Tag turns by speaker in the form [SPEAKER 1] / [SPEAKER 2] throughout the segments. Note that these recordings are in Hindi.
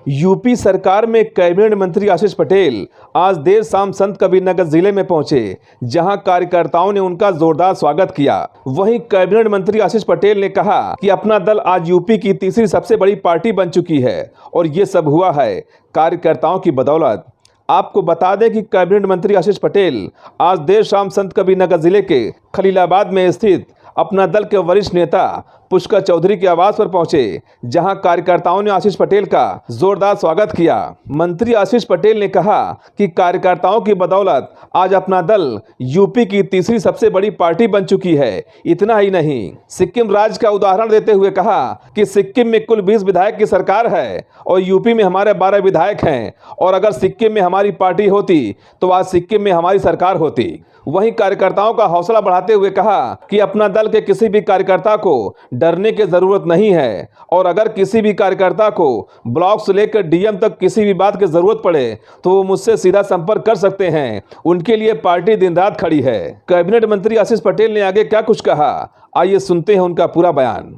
[SPEAKER 1] यूपी सरकार में कैबिनेट मंत्री आशीष पटेल आज देर शाम संत कबीरनगर जिले में पहुंचे, जहां कार्यकर्ताओं ने उनका जोरदार स्वागत किया। वहीं कैबिनेट मंत्री आशीष पटेल ने कहा कि अपना दल आज यूपी की तीसरी सबसे बड़ी पार्टी बन चुकी है और ये सब हुआ है कार्यकर्ताओं की बदौलत। आपको बता दें कि कैबिनेट मंत्री आशीष पटेल आज देर शाम संत कबीरनगर जिले के खलीलाबाद में स्थित अपना दल के वरिष्ठ नेता पुष्कर चौधरी के आवास पर पहुंचे, जहां कार्यकर्ताओं ने आशीष पटेल का जोरदार स्वागत किया। मंत्री आशीष पटेल ने कहा कि कार्यकर्ताओं की बदौलत आज अपना दल यूपी की तीसरी सबसे बड़ी पार्टी बन चुकी है। इतना ही नहीं, सिक्किम राज्य का उदाहरण देते हुए कहा कि सिक्किम में कुल 20 विधायक की सरकार है और यूपी में हमारे 12 विधायक हैं, और अगर सिक्किम में हमारी पार्टी होती तो आज सिक्किम में हमारी सरकार होती। वहीं कार्यकर्ताओं का हौसला बढ़ाते हुए कहा कि अपना दल के किसी भी कार्यकर्ता को डरने की जरूरत नहीं है, और अगर किसी भी कार्यकर्ता को ब्लॉक से लेकर डीएम तक किसी भी बात की जरूरत पड़े तो वो मुझसे सीधा संपर्क कर सकते हैं। उनके लिए पार्टी दिन रात खड़ी है। कैबिनेट मंत्री आशीष पटेल ने आगे क्या कुछ कहा, आइए सुनते हैं उनका पूरा बयान।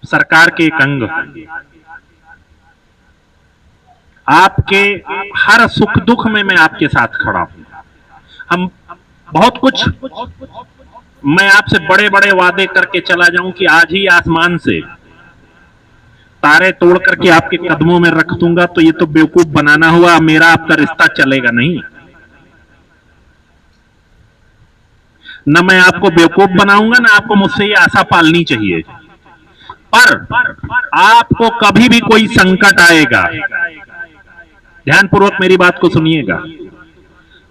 [SPEAKER 2] सरकार के एक अंग, आपके हर सुख दुख में मैं आपके साथ खड़ा हूं। हम बहुत कुछ, मैं आपसे बड़े बड़े वादे करके चला जाऊं कि आज ही आसमान से तारे तोड़ करके आपके कदमों में रख दूंगा, तो ये तो बेवकूफ बनाना हुआ। मेरा आपका रिश्ता चलेगा नहीं। न मैं आपको बेवकूफ बनाऊंगा, न आपको मुझसे ये आशा पालनी चाहिए। पर आपको कभी भी कोई संकट आएगा, ध्यानपूर्वक मेरी बात को सुनिएगा,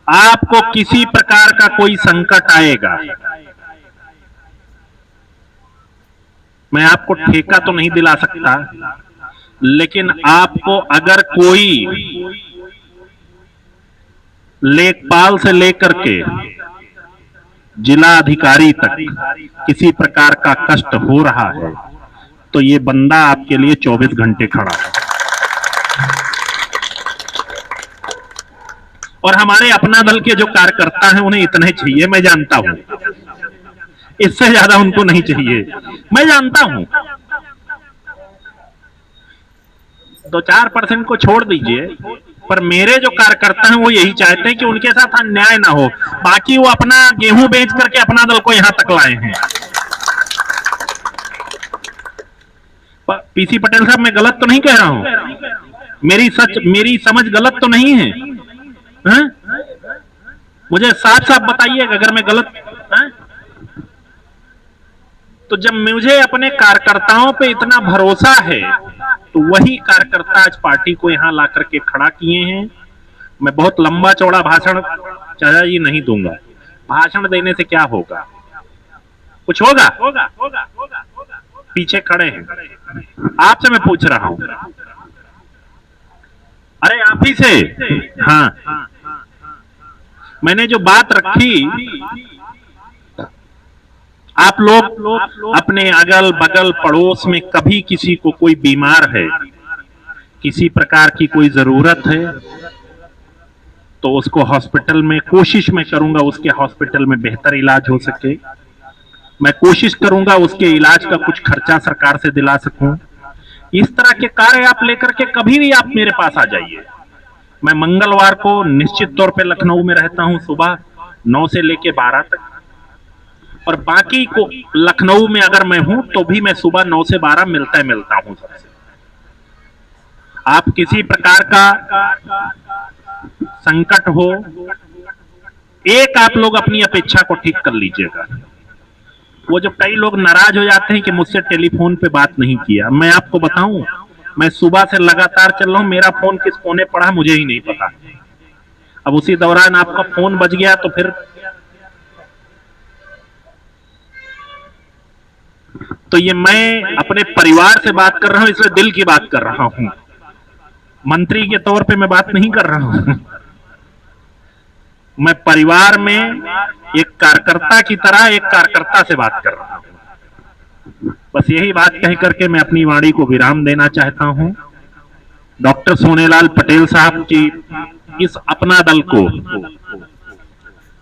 [SPEAKER 2] आपको किसी प्रकार का कोई संकट आएगा, मैं आपको ठेका तो नहीं दिला सकता, लेकिन आपको अगर कोई लेखपाल से लेकर के जिला अधिकारी तक किसी प्रकार का कष्ट हो रहा है, तो ये बंदा आपके लिए 24 घंटे खड़ा है। और हमारे अपना दल के जो कार्यकर्ता हैं उन्हें इतने चाहिए, मैं जानता हूं, इससे ज्यादा उनको नहीं चाहिए, मैं जानता हूं। 2-4% को छोड़ दीजिए, पर मेरे जो कार्यकर्ता हैं वो यही चाहते हैं कि उनके साथ अन्याय ना हो। बाकी वो अपना गेहूं बेच करके अपना दल को यहां तक लाए हैं। पीसी पटेल साहब, मैं गलत तो नहीं कह रहा हूं, मेरी समझ गलत तो नहीं है? मुझे साफ साफ बताइएगा अगर मैं गलत है? तो जब मुझे अपने कार्यकर्ताओं पे इतना भरोसा है, तो वही कार्यकर्ता आज पार्टी को यहां ला करके खड़ा किए हैं। मैं बहुत लंबा चौड़ा भाषण चाचा जी नहीं दूंगा। भाषण देने से क्या होगा? कुछ होगा? पीछे खड़े हैं, आपसे मैं पूछ रहा हूं। अरे आप ही से, हाँ, मैंने जो बात रखी, आप लोग अपने अगल बगल पड़ोस में कभी किसी को कोई बीमार है, किसी प्रकार की कोई जरूरत है, तो उसको हॉस्पिटल में, कोशिश मैं करूंगा उसके हॉस्पिटल में बेहतर इलाज हो सके। मैं कोशिश करूंगा उसके इलाज का कुछ खर्चा सरकार से दिला सकूं। इस तरह के कार्य आप लेकर के कभी भी आप मेरे पास आ जाइए। मैं मंगलवार को निश्चित तौर पे लखनऊ में रहता हूं, सुबह 9 से लेके 12 तक, और बाकी को लखनऊ में अगर मैं हूं तो भी मैं सुबह 9 से 12 मिलता हूं सबसे। आप किसी प्रकार का संकट हो, एक आप लोग अपनी अपेक्षा को ठीक कर लीजिएगा। वो जो कई लोग नाराज हो जाते हैं कि मुझसे टेलीफोन पे बात नहीं किया, मैं आपको बताऊं, मैं सुबह से लगातार चल रहा हूं, मेरा फोन किस कोने पड़ा मुझे ही नहीं पता। अब उसी दौरान आपका फोन बज गया तो फिर तो ये मैं अपने परिवार से बात कर रहा हूं, इसलिए दिल की बात कर रहा हूं, मंत्री के तौर पे मैं बात नहीं कर रहा हूं। मैं परिवार में एक कार्यकर्ता की तरह एक कार्यकर्ता से बात कर रहा हूं। बस यही बात कह करके मैं अपनी वाणी को विराम देना चाहता हूं। डॉक्टर सोनेलाल पटेल साहब की इस अपना दल को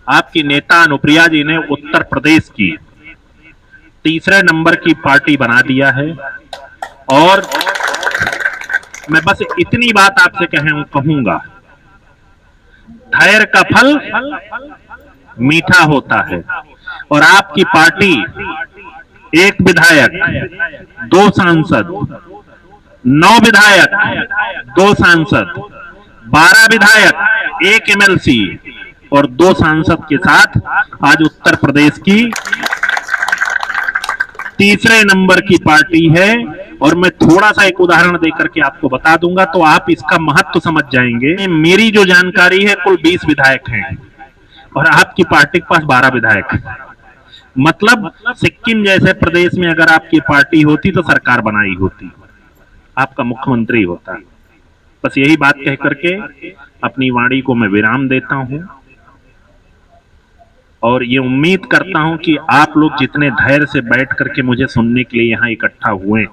[SPEAKER 2] आपकी नेता अनुप्रिया जी ने उत्तर प्रदेश की तीसरे नंबर की पार्टी बना दिया है, और मैं बस इतनी बात आपसे कहूंगा, धैर्य का फल मीठा होता है। और आपकी पार्टी 1 विधायक 2 सांसद, 9 विधायक 2 सांसद, 12 विधायक 1 एमएलसी और 2 सांसद के साथ आज उत्तर प्रदेश की तीसरे नंबर की पार्टी है। और मैं थोड़ा सा एक उदाहरण देकर के आपको बता दूंगा तो आप इसका महत्व समझ जाएंगे। मेरी जो जानकारी है कुल 20 विधायक हैं और आपकी पार्टी के पास 12 विधायक हैं। मतलब सिक्किम जैसे प्रदेश में अगर आपकी पार्टी होती तो सरकार बनाई होती, आपका मुख्यमंत्री होता। बस यही बात कह करके अपनी वाणी को मैं विराम देता हूं और ये उम्मीद करता हूं कि आप लोग जितने धैर्य से बैठ करके मुझे सुनने के लिए यहां इकट्ठा हुए,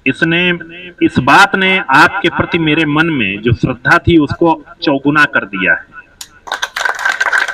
[SPEAKER 2] इस बात ने आपके प्रति मेरे मन में जो श्रद्धा थी उसको चौगुना कर दिया है।